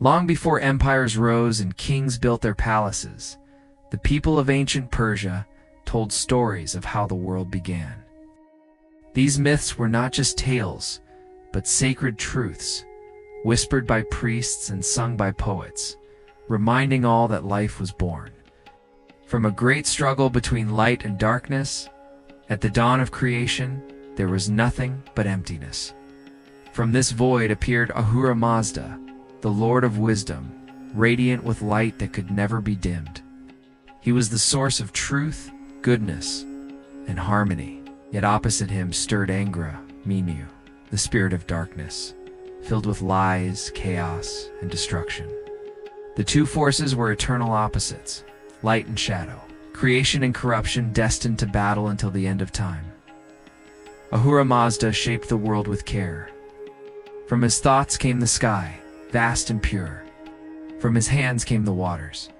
Long before empires rose and kings built their palaces, the people of ancient Persia told stories of how the world began. These myths were not just tales, but sacred truths, whispered by priests and sung by poets, reminding all that life was born from a great struggle between light and darkness. At the dawn of creation, there was nothing but emptiness. From this void appeared Ahura Mazda, the Lord of Wisdom, radiant with light that could never be dimmed. He was the source of truth, goodness, and harmony. Yet opposite him stirred Angra Mainyu, the spirit of darkness, filled with lies, chaos, and destruction. The two forces were eternal opposites, light and shadow, creation and corruption destined to battle until the end of time. Ahura Mazda shaped the world with care. From his thoughts came the sky, vast and pure. From his hands came the waters,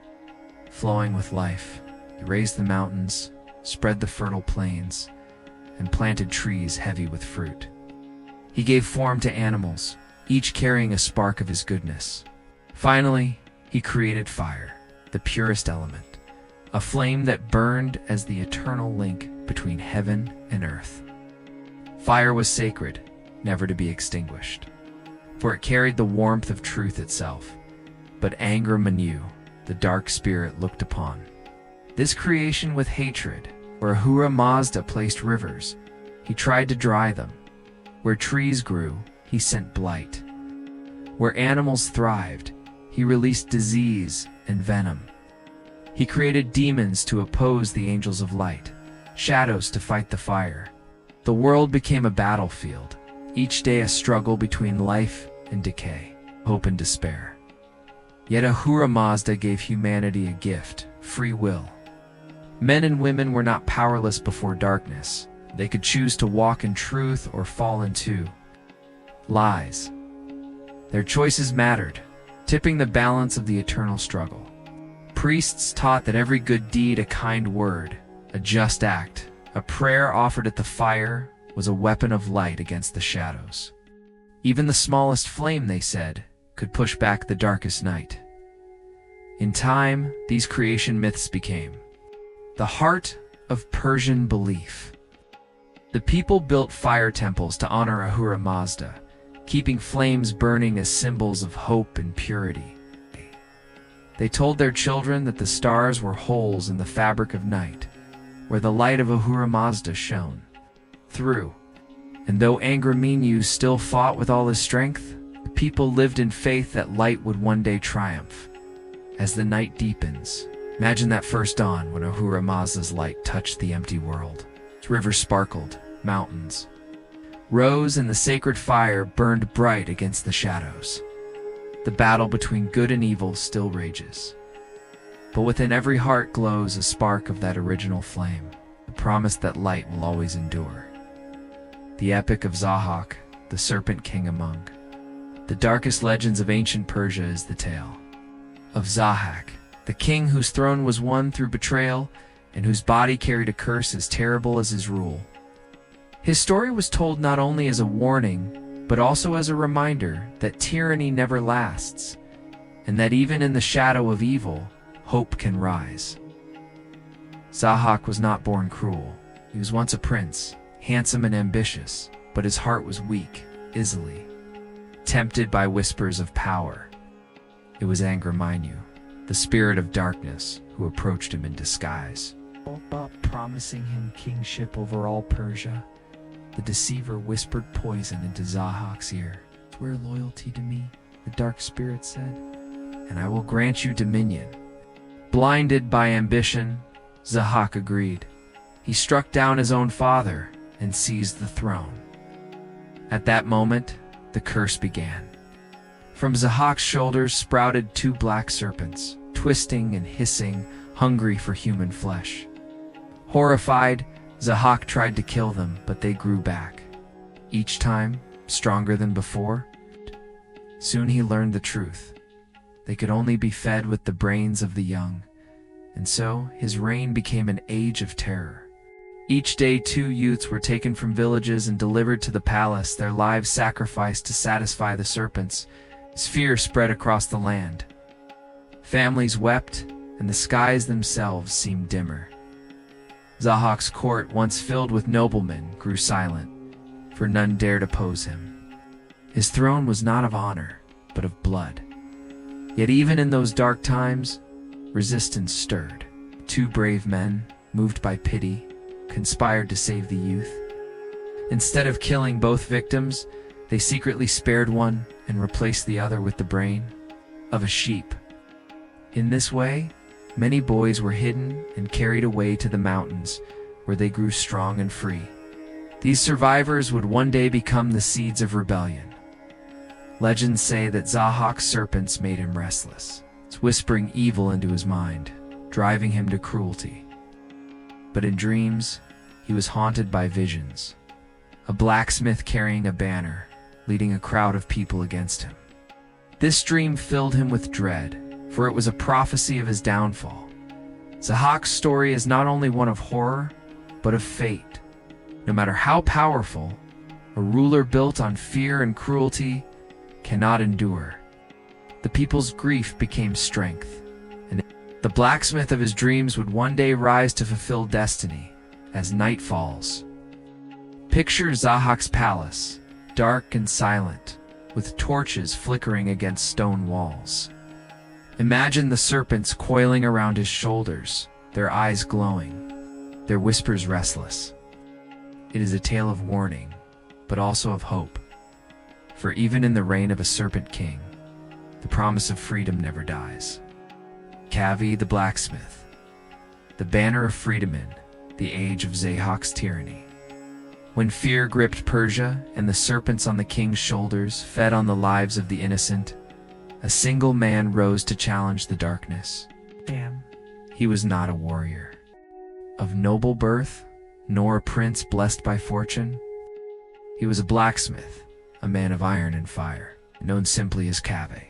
flowing with life. He raised the mountains, spread the fertile plains, and planted trees heavy with fruit. He gave form to animals, each carrying a spark of his goodness. Finally, he created fire, the purest element, a flame that burned as the eternal link between heaven and earth. Fire was sacred, never to be extinguished, for it carried the warmth of truth itself. But Angra Mainyu, the dark spirit, looked upon this creation with hatred. Where Ahura Mazda placed rivers, he tried to dry them. Where trees grew, he sent blight. Where animals thrived, he released disease and venom. He created demons to oppose the angels of light, shadows to fight the fire. The world became a battlefield, each day a struggle between life and decay, hope and despair. Yet Ahura Mazda gave humanity a gift, free will. Men and women were not powerless before darkness. They could choose to walk in truth or fall into lies. Their choices mattered, tipping the balance of the eternal struggle. Priests taught that every good deed, a kind word, a just act, a prayer offered at the fire was a weapon of light against the shadows. Even the smallest flame, they said, could push back the darkest night. In time, these creation myths became the heart of Persian belief. The people built fire temples to honor Ahura Mazda, keeping flames burning as symbols of hope and purity. They told their children that the stars were holes in the fabric of night, where the light of Ahura Mazda shone through. And though Angra Mainyu still fought with all his strength, the people lived in faith that light would one day triumph. As the night deepens, imagine that first dawn when Ahura Mazda's light touched the empty world. Rivers sparkled, mountains rose, and the sacred fire burned bright against the shadows. The battle between good and evil still rages. But within every heart glows a spark of that original flame, the promise that light will always endure. The epic of Zahak, the serpent king among the darkest legends of ancient Persia, is the tale of Zahak, the king whose throne was won through betrayal and whose body carried a curse as terrible as his rule. His story was told not only as a warning, but also as a reminder that tyranny never lasts, and that even in the shadow of evil, hope can rise. Zahak was not born cruel. He was once a prince, handsome and ambitious, but his heart was weak, easily tempted by whispers of power. It was Angra Mainyu, the spirit of darkness, who approached him in disguise, promising him kingship over all Persia. The deceiver whispered poison into Zahak's ear. "Swear loyalty to me," the dark spirit said, "and I will grant you dominion." Blinded by ambition, Zahak agreed. He struck down his own father and seized the throne. At that moment, the curse began. From Zahak's shoulders sprouted two black serpents, twisting and hissing, hungry for human flesh. Horrified, Zahak tried to kill them, but they grew back, each time stronger than before. Soon he learned the truth. They could only be fed with the brains of the young, and so his reign became an age of terror. Each day 2 youths were taken from villages and delivered to the palace, their lives sacrificed to satisfy the serpents. His fear spread across the land. Families wept, and the skies themselves seemed dimmer. Zahak's court, once filled with noblemen, grew silent, for none dared oppose him. His throne was not of honor, but of blood. Yet even in those dark times, resistance stirred. Two brave men, moved by pity, conspired to save the youth. Instead of killing both victims, they secretly spared one and replaced the other with the brain of a sheep. In this way, many boys were hidden and carried away to the mountains, where they grew strong and free. These survivors would one day become the seeds of rebellion. Legends say that Zahak's serpents made him restless, whispering evil into his mind, driving him to cruelty. But in dreams, he was haunted by visions. A blacksmith carrying a banner, leading a crowd of people against him. This dream filled him with dread, for it was a prophecy of his downfall. Zahak's story is not only one of horror, but of fate. No matter how powerful, a ruler built on fear and cruelty cannot endure. The people's grief became strength, and the blacksmith of his dreams would one day rise to fulfill destiny as night falls. Picture Zahak's palace, dark and silent, with torches flickering against stone walls. Imagine the serpents coiling around his shoulders, their eyes glowing, their whispers restless. It is a tale of warning, but also of hope. For even in the reign of a serpent king, the promise of freedom never dies. Kavi the blacksmith, the banner of freedom in the age of Zahak's tyranny. When fear gripped Persia and the serpents on the king's shoulders fed on the lives of the innocent, a single man rose to challenge the darkness. He was not a warrior of noble birth, nor a prince blessed by fortune. He was a blacksmith, a man of iron and fire, known simply as Kavi.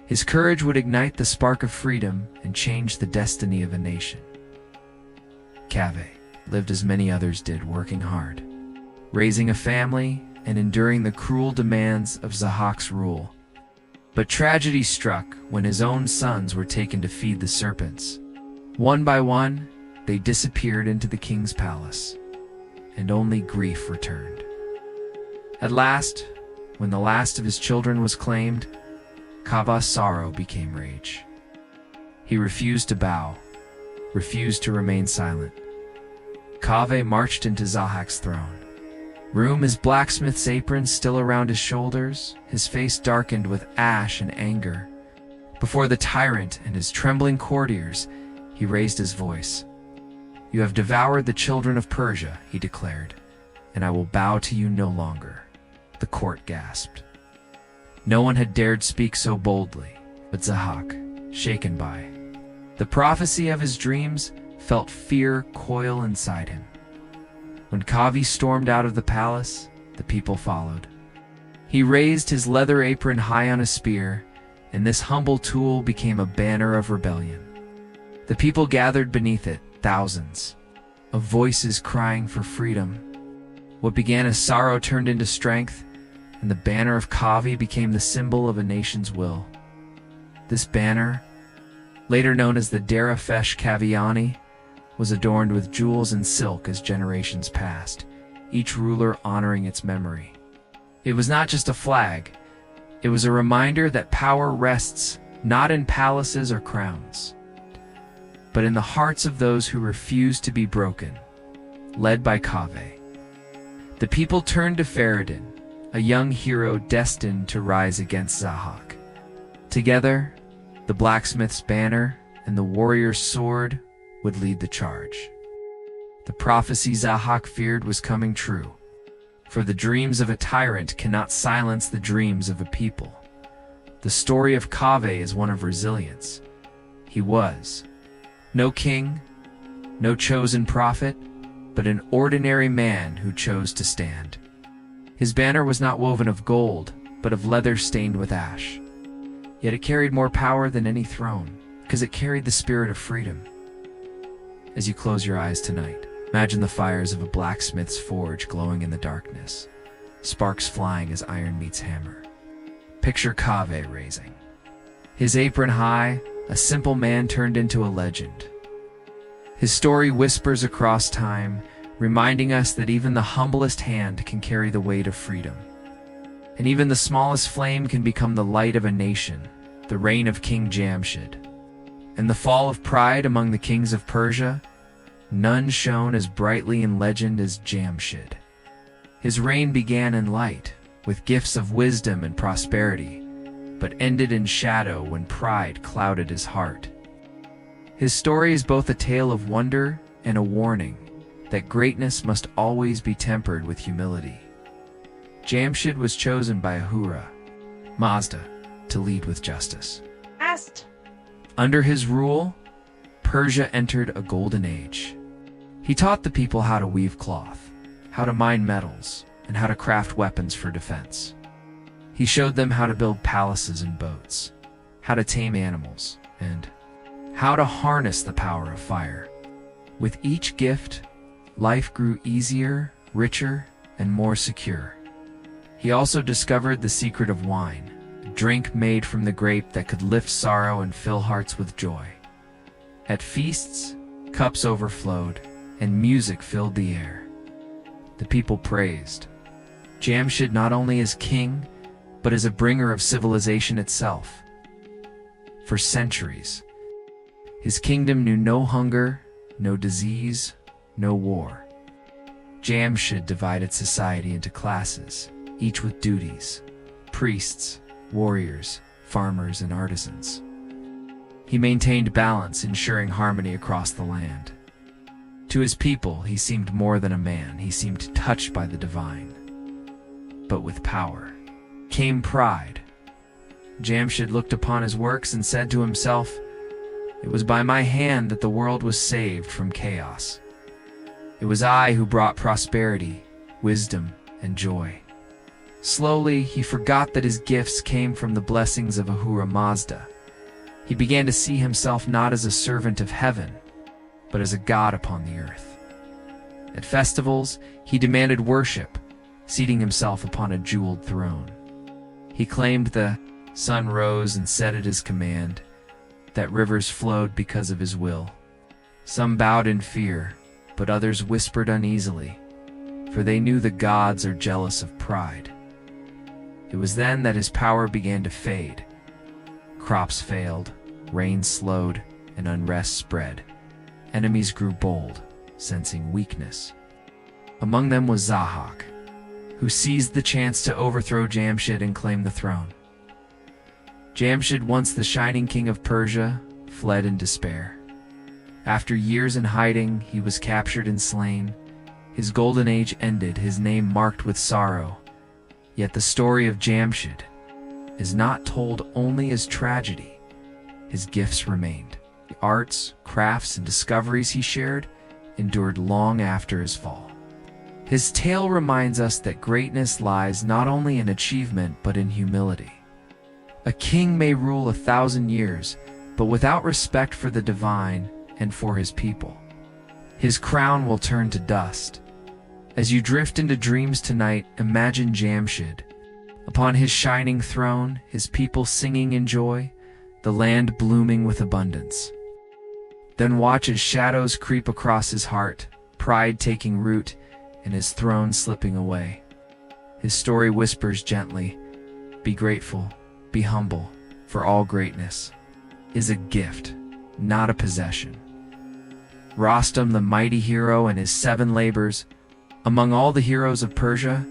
His courage would ignite the spark of freedom and change the destiny of a nation. Kavi lived as many others did, working hard, raising a family and enduring the cruel demands of Zahak's rule. But tragedy struck when his own sons were taken to feed the serpents. One by one, they disappeared into the king's palace, and only grief returned. At last, when the last of his children was claimed, Kavi's sorrow became rage. He refused to bow, refused to remain silent. Kavi marched into Zahak's throne. Room his blacksmith's apron still around his shoulders, his face darkened with ash and anger. Before the tyrant and his trembling courtiers, he raised his voice. "You have devoured the children of Persia," he declared, "and I will bow to you no longer." The court gasped. No one had dared speak so boldly, but Zahak, shaken by the prophecy of his dreams, felt fear coil inside him. When Kavi stormed out of the palace, the people followed. He raised his leather apron high on a spear, and this humble tool became a banner of rebellion. The people gathered beneath it, thousands of voices crying for freedom. What began as sorrow turned into strength, and the banner of Kavi became the symbol of a nation's will. This banner, later known as the Dara Fesh Kaviani, was adorned with jewels and silk as generations passed, each ruler honoring its memory. It was not just a flag, it was a reminder that power rests not in palaces or crowns, but in the hearts of those who refuse to be broken. Led by Kavi, the people turned to Faridun, a young hero destined to rise against Zahak. Together, the blacksmith's banner and the warrior's sword would lead the charge. The prophecy Zahak feared was coming true, for the dreams of a tyrant cannot silence the dreams of a people. The story of Kavi is one of resilience. He was no king, no chosen prophet, but an ordinary man who chose to stand. His banner was not woven of gold, but of leather stained with ash. Yet it carried more power than any throne, because it carried the spirit of freedom. As you close your eyes tonight, imagine the fires of a blacksmith's forge glowing in the darkness, sparks flying as iron meets hammer. Picture Kaveh raising his apron high, a simple man turned into a legend. His story whispers across time, reminding us that even the humblest hand can carry the weight of freedom. And even the smallest flame can become the light of a nation, the reign of King Jamshid. And the fall of pride among the kings of Persia, none shone as brightly in legend as Jamshid. His reign began in light, with gifts of wisdom and prosperity, but ended in shadow when pride clouded his heart. His story is both a tale of wonder and a warning that greatness must always be tempered with humility. Jamshid was chosen by Ahura Mazda to lead with justice. Under his rule, Persia entered a golden age. He taught the people how to weave cloth, how to mine metals, and how to craft weapons for defense. He showed them how to build palaces and boats, how to tame animals, and how to harness the power of fire. With each gift, life grew easier, richer, and more secure. He also discovered the secret of wine, a drink made from the grape that could lift sorrow and fill hearts with joy. At feasts, cups overflowed, and music filled the air. The people praised Jamshid not only as king, but as a bringer of civilization itself. For centuries, his kingdom knew no hunger, no disease, no war. Jamshid divided society into classes, each with duties: priests, warriors, farmers, and artisans. He maintained balance, ensuring harmony across the land. To his people, he seemed more than a man. He seemed touched by the divine. But with power came pride. Jamshid looked upon his works and said to himself, "It was by my hand that the world was saved from chaos. It was I who brought prosperity, wisdom, and joy." Slowly, he forgot that his gifts came from the blessings of Ahura Mazda. He began to see himself not as a servant of heaven, but as a god upon the earth. At festivals, he demanded worship, seating himself upon a jeweled throne. He claimed the sun rose and set at his command, that rivers flowed because of his will. Some bowed in fear, but others whispered uneasily, for they knew the gods are jealous of pride. It was then that his power began to fade. Crops failed, rain slowed, and unrest spread. Enemies grew bold, sensing weakness. Among them was Zahak, who seized the chance to overthrow Jamshid and claim the throne. Jamshid, once the shining king of Persia, fled in despair. After years in hiding, he was captured and slain. His golden age ended, his name marked with sorrow. Yet the story of Jamshid is not told only as tragedy. His gifts remained. The arts, crafts, and discoveries he shared endured long after his fall. His tale reminds us that greatness lies not only in achievement but in humility. A king may rule 1,000 years, but without respect for the divine and for his people, his crown will turn to dust. As you drift into dreams tonight, imagine Jamshid. Upon his shining throne, his people singing in joy, the land blooming with abundance. Then watch as shadows creep across his heart, pride taking root, and his throne slipping away. His story whispers gently, "Be grateful, be humble, for all greatness is a gift, not a possession." Rostam, the mighty hero, and his 7 labors. Among all the heroes of Persia,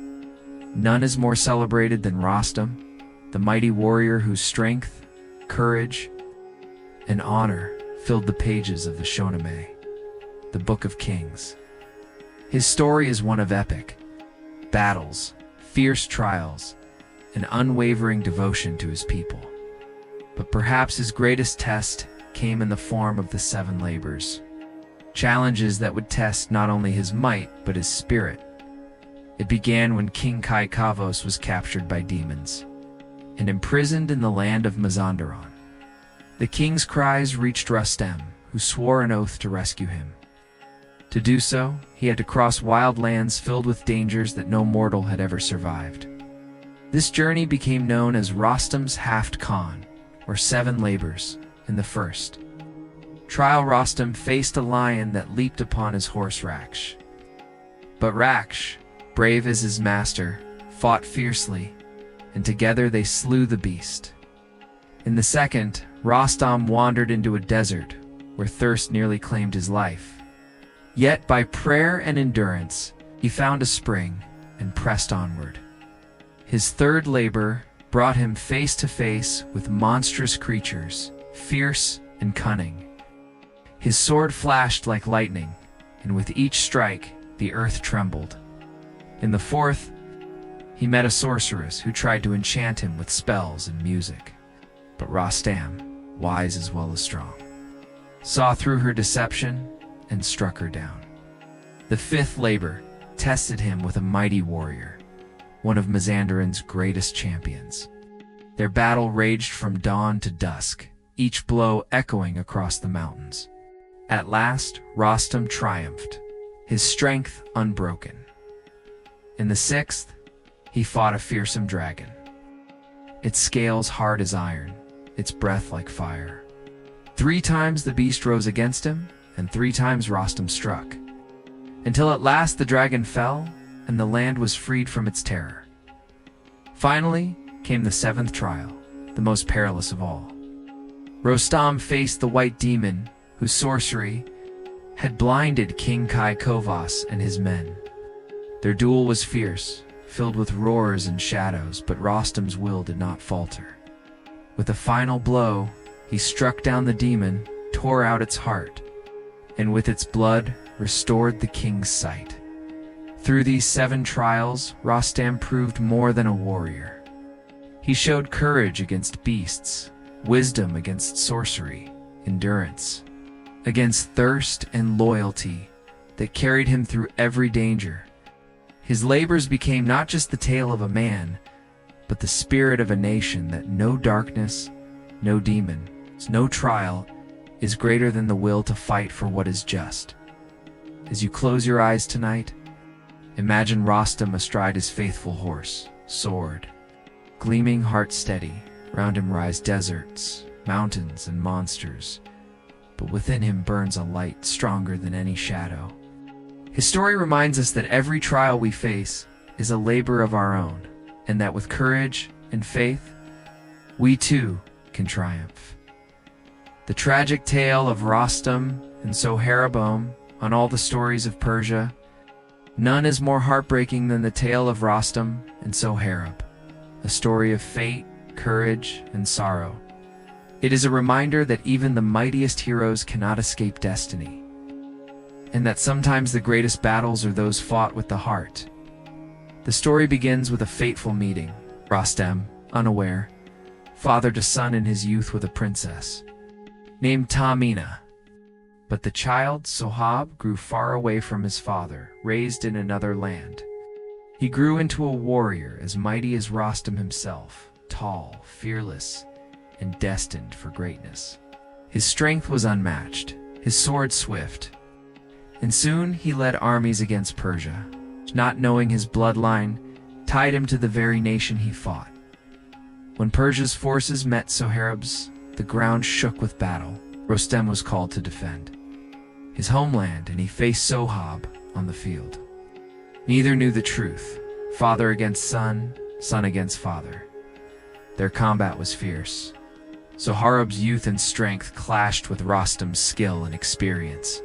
none is more celebrated than Rostam, the mighty warrior whose strength, courage, and honor filled the pages of the Shahnameh, the Book of Kings. His story is one of epic battles, fierce trials, and unwavering devotion to his people. But perhaps his greatest test came in the form of the 7 labors, challenges that would test not only his might but his spirit. It began when King Kai Kavos was captured by demons and imprisoned in the land of Mazandaran. The king's cries reached Rustem, who swore an oath to rescue him. To do so, he had to cross wild lands filled with dangers that no mortal had ever survived. This journey became known as Rostam's Haft Khan, or 7 labors, in the first trial. Rostam faced a lion that leaped upon his horse Raksh. But Raksh, brave as his master, fought fiercely, and together they slew the beast. In the second, Rostam wandered into a desert, where thirst nearly claimed his life. Yet by prayer and endurance, he found a spring and pressed onward. His third labor brought him face to face with monstrous creatures, fierce and cunning. His sword flashed like lightning, and with each strike, the earth trembled. In the fourth, he met a sorceress who tried to enchant him with spells and music. But Rostam, wise as well as strong, saw through her deception and struck her down. The fifth labor tested him with a mighty warrior, one of Mazandaran's greatest champions. Their battle raged from dawn to dusk, each blow echoing across the mountains. At last, Rostam triumphed, his strength unbroken. In the sixth, he fought a fearsome dragon, its scales hard as iron, its breath like fire. 3 times the beast rose against him, and 3 times Rostam struck, until at last the dragon fell, and the land was freed from its terror. Finally came the 7th trial, the most perilous of all. Rostam faced the white demon, whose sorcery had blinded King Kai Kovas and his men. Their duel was fierce, filled with roars and shadows, but Rostam's will did not falter. With a final blow, he struck down the demon, tore out its heart, and with its blood restored the king's sight. Through these 7 trials, Rostam proved more than a warrior. He showed courage against beasts, wisdom against sorcery, endurance against thirst, and loyalty that carried him through every danger. His labors became not just the tale of a man, but the spirit of a nation, that no darkness, no demon, no trial is greater than the will to fight for what is just. As you close your eyes tonight, imagine Rostam astride his faithful horse, sword, gleaming heart steady. Round him rise deserts, mountains, and monsters, but within him burns a light stronger than any shadow. His story reminds us that every trial we face is a labor of our own, and that with courage and faith, we too can triumph. The tragic tale of Rostam and Sohrab on all the stories of Persia, none is more heartbreaking than the tale of Rostam and Sohrab, a story of fate, courage, and sorrow. It is a reminder that even the mightiest heroes cannot escape destiny, and that sometimes the greatest battles are those fought with the heart. The story begins with a fateful meeting. Rostam, unaware, fathered a son in his youth with a princess named Tamina. But the child, Sohrab, grew far away from his father, raised in another land. He grew into a warrior as mighty as Rostam himself, tall, fearless, and destined for greatness. His strength was unmatched, his sword swift, and soon he led armies against Persia. Not knowing his bloodline tied him to the very nation he fought. When Persia's forces met Sohrab's, the ground shook with battle. Rostam was called to defend his homeland, and he faced Sohrab on the field. Neither knew the truth. Father against son, son against father. Their combat was fierce. Sohrab's youth and strength clashed with Rostam's skill and experience.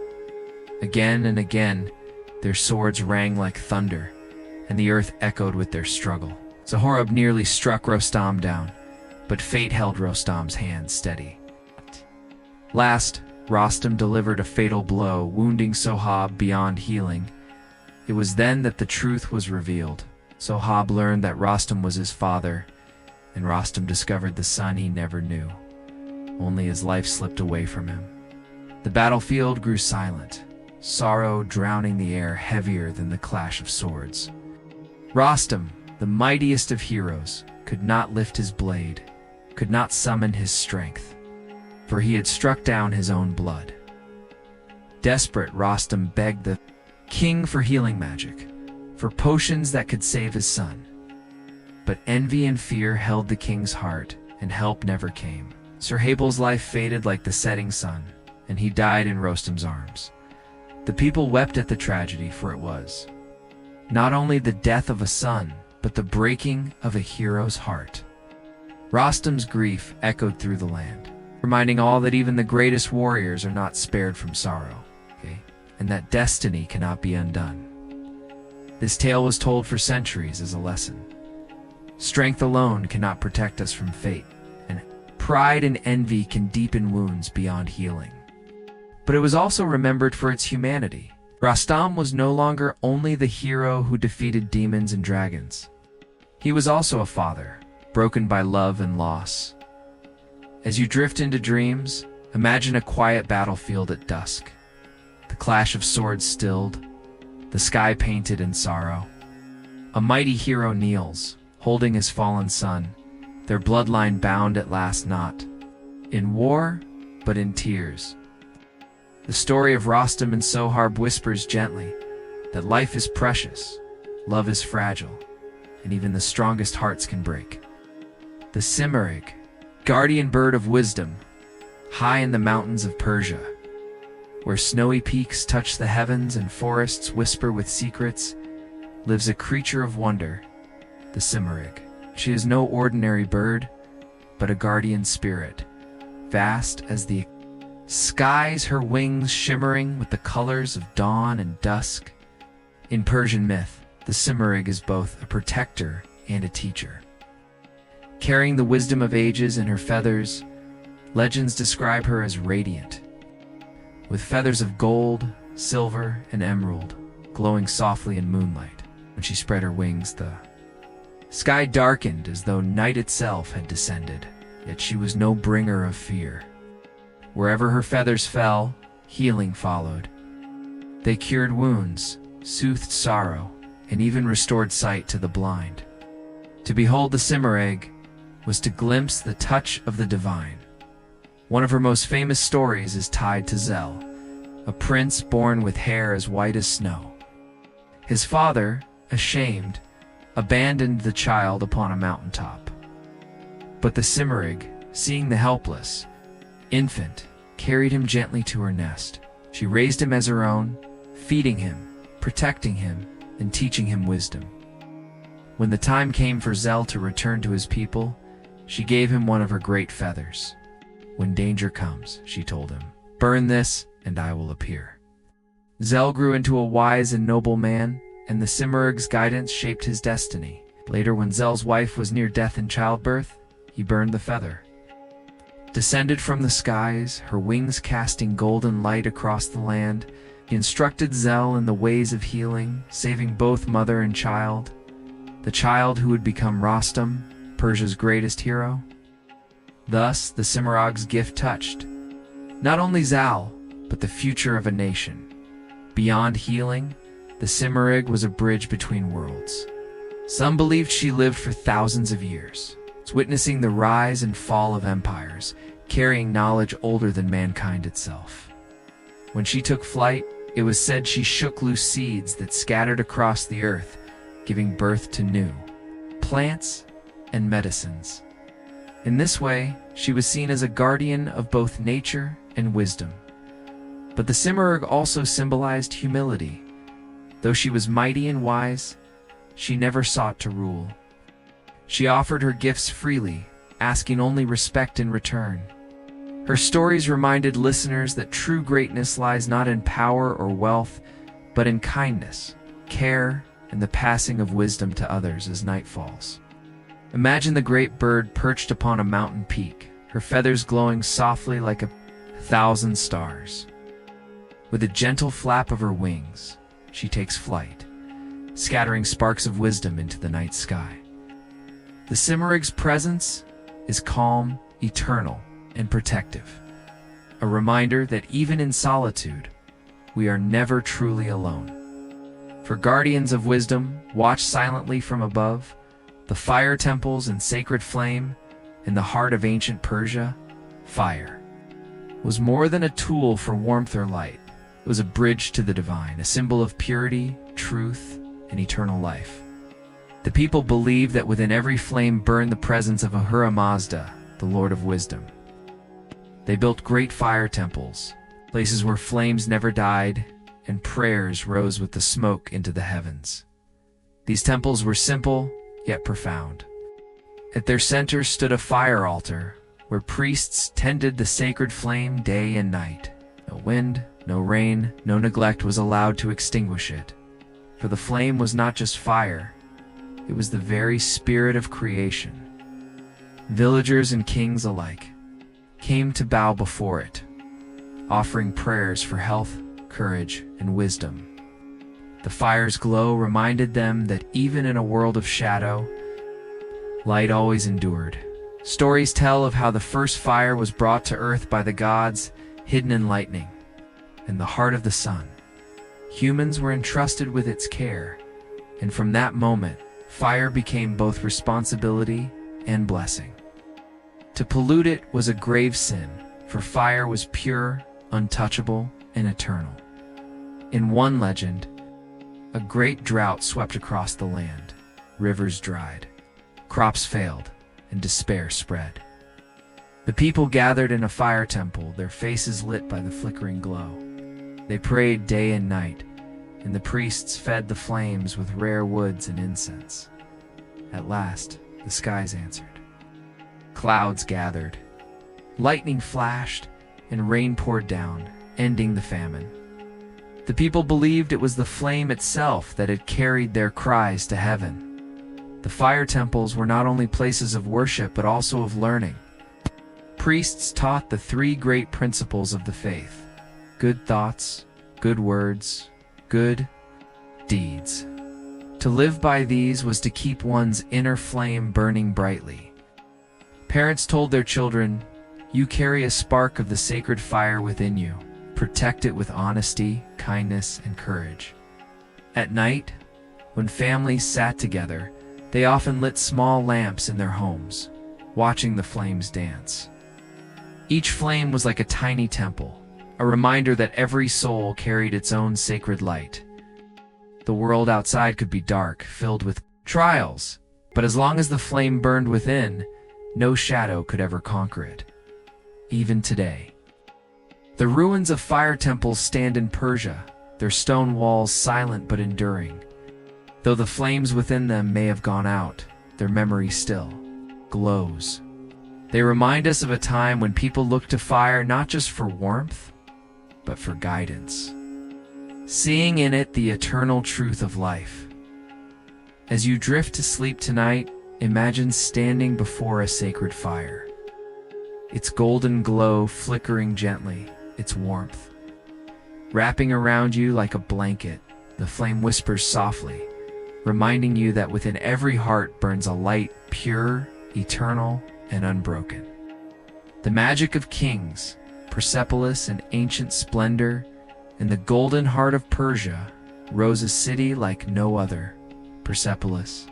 Again and again, their swords rang like thunder, and the earth echoed with their struggle. Sohrab nearly struck Rostam down, but fate held Rostam's hand steady. Last, Rostam delivered a fatal blow, wounding Sohrab beyond healing. It was then that the truth was revealed. Sohrab learned that Rostam was his father, and Rostam discovered the son he never knew, only as life slipped away from him. The battlefield grew silent, sorrow drowning the air heavier than the clash of swords. Rostam, the mightiest of heroes, could not lift his blade, could not summon his strength, for he had struck down his own blood. Desperate, Rostam begged the king for healing magic, for potions that could save his son. But envy and fear held the king's heart, and help never came. Sir Habil's life faded like the setting sun, and he died in Rostam's arms. The people wept at the tragedy, for it was not only the death of a son, but the breaking of a hero's heart. Rostam's grief echoed through the land, reminding all that even the greatest warriors are not spared from sorrow, and that destiny cannot be undone. This tale was told for centuries as a lesson. Strength alone cannot protect us from fate, and pride and envy can deepen wounds beyond healing. But it was also remembered for its humanity. Rostam was no longer only the hero who defeated demons and dragons. He was also a father, broken by love and loss. As you drift into dreams, imagine a quiet battlefield at dusk. The clash of swords stilled, the sky painted in sorrow. A mighty hero kneels, holding his fallen son, their bloodline bound at last not in war, but in tears. The story of Rostam and Soharb whispers gently that life is precious, love is fragile, and even the strongest hearts can break. The Simurgh, guardian bird of wisdom, high in the mountains of Persia, where snowy peaks touch the heavens and forests whisper with secrets, lives a creature of wonder, the Simurgh. She is no ordinary bird, but a guardian spirit, vast as the skies, her wings shimmering with the colors of dawn and dusk. In Persian myth, the Simurgh is both a protector and a teacher. Carrying the wisdom of ages in her feathers, legends describe her as radiant, with feathers of gold, silver, and emerald glowing softly in moonlight. When she spread her wings, the sky darkened as though night itself had descended, yet she was no bringer of fear. Wherever her feathers fell, healing followed. They cured wounds, soothed sorrow, and even restored sight to the blind. To behold the Simurgh was to glimpse the touch of the divine. One of her most famous stories is tied to Zel, a prince born with hair as white as snow. His father, ashamed, abandoned the child upon a mountaintop. But the Simurgh, seeing the helpless infant, carried him gently to her nest. She raised him as her own, feeding him, protecting him, and teaching him wisdom. When the time came for Zel to return to his people, she gave him one of her great feathers. When danger comes, she told him, burn this, and I will appear. Zel grew into a wise and noble man, and the Simurgh's guidance shaped his destiny. Later, when Zel's wife was near death in childbirth, he burned the feather. Descended from the skies, her wings casting golden light across the land, he instructed Zel in the ways of healing, saving both mother and child, the child who would become Rostam, Persia's greatest hero. Thus, the Simurgh's gift touched not only Zal, but the future of a nation. Beyond healing, the Simurgh was a bridge between worlds. Some believed she lived for thousands of years, witnessing the rise and fall of empires, carrying knowledge older than mankind itself. When she took flight, it was said she shook loose seeds that scattered across the earth, giving birth to new plants and medicines. In this way, she was seen as a guardian of both nature and wisdom. But the Simurgh also symbolized humility. Though she was mighty and wise, she never sought to rule. She offered her gifts freely, asking only respect in return. Her stories reminded listeners that true greatness lies not in power or wealth, but in kindness, care, and the passing of wisdom to others as night falls. Imagine the great bird perched upon a mountain peak, her feathers glowing softly like 1,000 stars. With a gentle flap of her wings, she takes flight, scattering sparks of wisdom into the night sky. The Simurgh's presence is calm, eternal, and protective, a reminder that even in solitude, we are never truly alone. For guardians of wisdom, watch silently from above. The fire temples and sacred flame in the heart of ancient Persia, fire was more than a tool for warmth or light. It was a bridge to the divine, a symbol of purity, truth, and eternal life. The people believed that within every flame burned the presence of Ahura Mazda, the Lord of Wisdom. They built great fire temples, places where flames never died, and prayers rose with the smoke into the heavens. These temples were simple, yet profound. At their center stood a fire altar, where priests tended the sacred flame day and night. No wind, no rain, no neglect was allowed to extinguish it. For the flame was not just fire, it was the very spirit of creation. Villagers and kings alike came to bow before it, offering prayers for health, courage, and wisdom. The fire's glow reminded them that even in a world of shadow, light always endured. Stories tell of how the first fire was brought to earth by the gods, hidden in lightning, in the heart of the sun. Humans were entrusted with its care, and from that moment, fire became both responsibility and blessing. To pollute it was a grave sin, for fire was pure, untouchable, and eternal. In one legend, a great drought swept across the land. Rivers dried, crops failed, and despair spread. The people gathered in a fire temple, their faces lit by the flickering glow. They prayed day and night, and the priests fed the flames with rare woods and incense. At last, the skies answered. Clouds gathered, lightning flashed, and rain poured down, ending the famine. The people believed it was the flame itself that had carried their cries to heaven. The fire temples were not only places of worship but also of learning. Priests taught the three great principles of the faith: good thoughts, good words, good deeds. To live by these was to keep one's inner flame burning brightly. Parents told their children, "You carry a spark of the sacred fire within you. Protect it with honesty, kindness, and courage." At night, when families sat together, they often lit small lamps in their homes, watching the flames dance. Each flame was like a tiny temple, a reminder that every soul carried its own sacred light. The world outside could be dark, filled with trials, but as long as the flame burned within, no shadow could ever conquer it. Even today, the ruins of fire temples stand in Persia, their stone walls silent but enduring. Though the flames within them may have gone out, their memory still glows. They remind us of a time when people looked to fire not just for warmth, but for guidance, seeing in it the eternal truth of life. As you drift to sleep tonight, imagine standing before a sacred fire, its golden glow flickering gently, its warmth wrapping around you like a blanket. The flame whispers softly, reminding you that within every heart burns a light pure, eternal, and unbroken. The magic of kings, Persepolis and ancient splendor, in the golden heart of Persia rose a city like no other, Persepolis,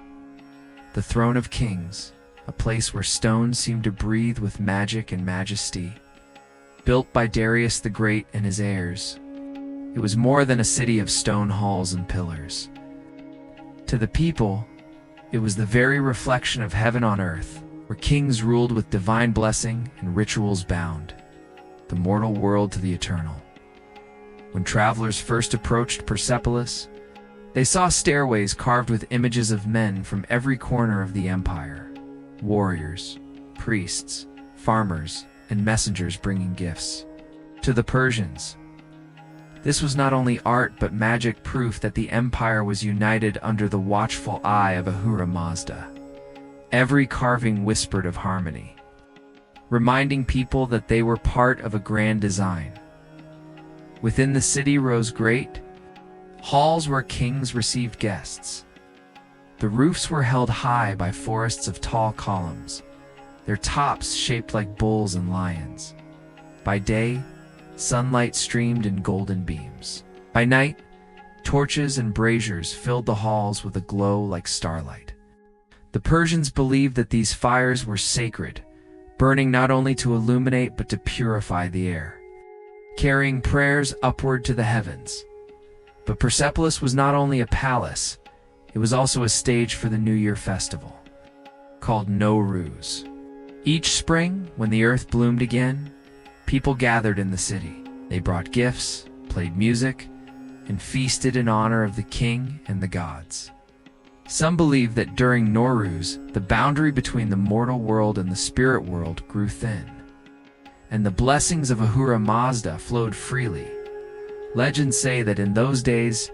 the throne of kings, a place where stones seemed to breathe with magic and majesty. Built by Darius the Great and his heirs, it was more than a city of stone halls and pillars. To the people, it was the very reflection of heaven on earth, where kings ruled with divine blessing and rituals bound the mortal world to the eternal. When travelers first approached Persepolis, they saw stairways carved with images of men from every corner of the empire: warriors, priests, farmers, and messengers bringing gifts. To the Persians, this was not only art but magic, proof that the empire was united under the watchful eye of Ahura Mazda. Every carving whispered of harmony, reminding people that they were part of a grand design. Within the city rose great halls where kings received guests. The roofs were held high by forests of tall columns, their tops shaped like bulls and lions. By day, sunlight streamed in golden beams. By night, torches and braziers filled the halls with a glow like starlight. The Persians believed that these fires were sacred, burning not only to illuminate but to purify the air, carrying prayers upward to the heavens. But Persepolis was not only a palace, it was also a stage for the New Year festival, called Nowruz. Each spring, when the earth bloomed again, people gathered in the city. They brought gifts, played music, and feasted in honor of the king and the gods. Some believe that during Nowruz, the boundary between the mortal world and the spirit world grew thin, and the blessings of Ahura Mazda flowed freely. Legends say that in those days,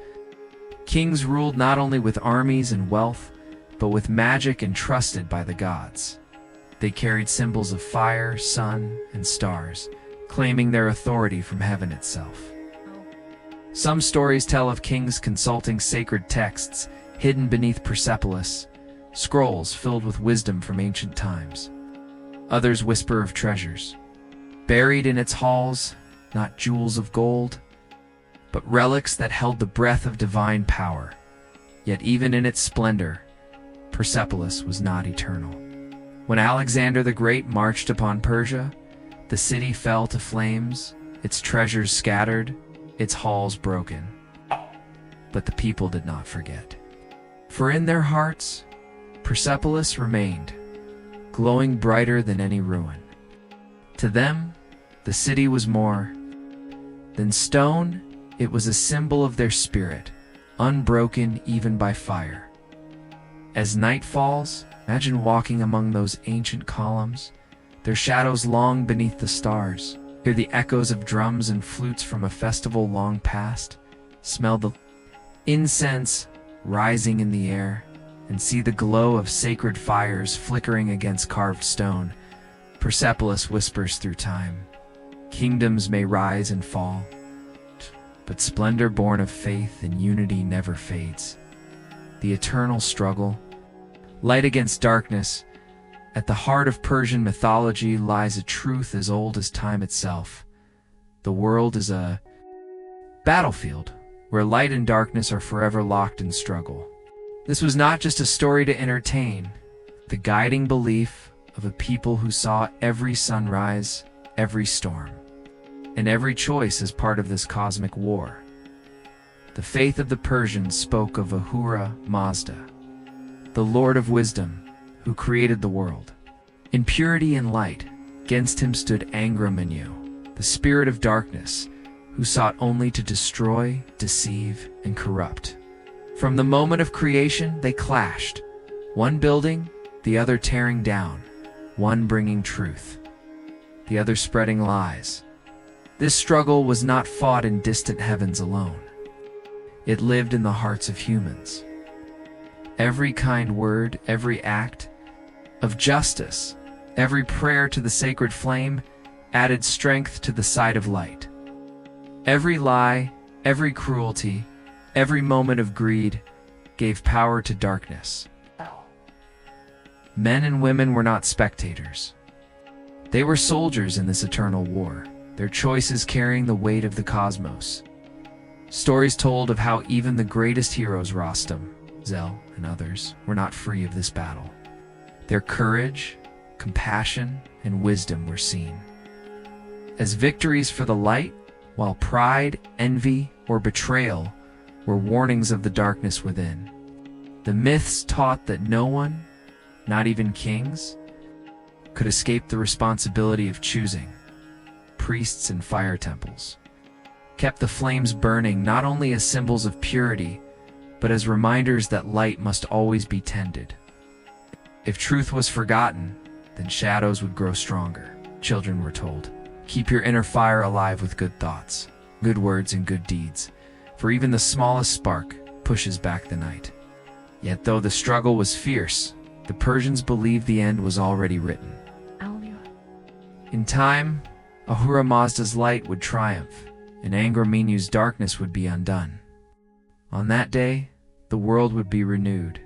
kings ruled not only with armies and wealth, but with magic entrusted by the gods. They carried symbols of fire, sun, and stars, claiming their authority from heaven itself. Some stories tell of kings consulting sacred texts hidden beneath Persepolis, scrolls filled with wisdom from ancient times. Others whisper of treasures, buried in its halls, not jewels of gold, but relics that held the breath of divine power. Yet even in its splendor, Persepolis was not eternal. When Alexander the Great marched upon Persia, the city fell to flames, its treasures scattered, its halls broken. But the people did not forget. For in their hearts, Persepolis remained, glowing brighter than any ruin. To them, the city was more than stone. It was a symbol of their spirit, unbroken even by fire. As night falls, imagine walking among those ancient columns, their shadows long beneath the stars. Hear the echoes of drums and flutes from a festival long past. Smell the incense rising in the air, and see the glow of sacred fires flickering against carved stone. Persepolis whispers through time. Kingdoms may rise and fall, but splendor born of faith and unity never fades. The eternal struggle, light against darkness. At the heart of Persian mythology lies a truth as old as time itself. The world is a battlefield where light and darkness are forever locked in struggle. This was not just a story to entertain, the guiding belief of a people who saw every sunrise, every storm, and every choice as part of this cosmic war. The faith of the Persians spoke of Ahura Mazda, the Lord of Wisdom, who created the world. In purity and light, against him stood Angra Mainyu, the spirit of darkness, who sought only to destroy, deceive, and corrupt. From the moment of creation, they clashed, one building, the other tearing down, one bringing truth, the other spreading lies. This struggle was not fought in distant heavens alone. It lived in the hearts of humans. Every kind word, every act of justice, every prayer to the sacred flame added strength to the side of light. Every lie, every cruelty, every moment of greed gave power to darkness. Men and women were not spectators. They were soldiers in this eternal war, their choices carrying the weight of the cosmos. Stories told of how even the greatest heroes, Rostam, Zel, and others, were not free of this battle. Their courage, compassion, and wisdom were seen as victories for the light, while pride, envy, or betrayal were warnings of the darkness within. The myths taught that no one, not even kings, could escape the responsibility of choosing. Priests and fire temples kept the flames burning not only as symbols of purity, but as reminders that light must always be tended. If truth was forgotten, then shadows would grow stronger. Children were told, keep your inner fire alive with good thoughts, good words, and good deeds, for even the smallest spark pushes back the night. Yet though the struggle was fierce, the Persians believed the end was already written. In time, Ahura Mazda's light would triumph, and Angra Mainyu's darkness would be undone. On that day, the world would be renewed.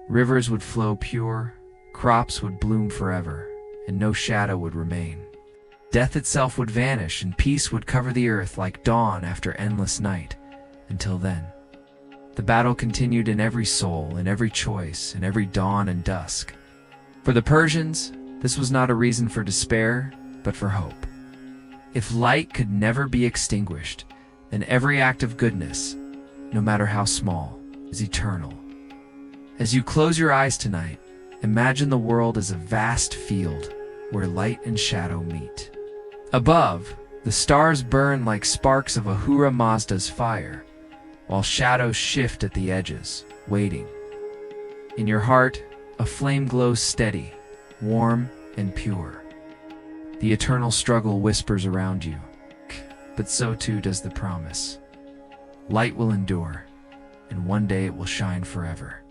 Rivers would flow pure, crops would bloom forever, and no shadow would remain. Death itself would vanish, and peace would cover the earth like dawn after endless night. Until then, the battle continued in every soul, in every choice, in every dawn and dusk. For the Persians, this was not a reason for despair, but for hope. If light could never be extinguished, then every act of goodness, no matter how small, is eternal. As you close your eyes tonight, imagine the world as a vast field where light and shadow meet. Above, the stars burn like sparks of Ahura Mazda's fire, while shadows shift at the edges, waiting. In your heart, a flame glows steady, warm, and pure. The eternal struggle whispers around you, but so too does the promise. Light will endure, and one day it will shine forever.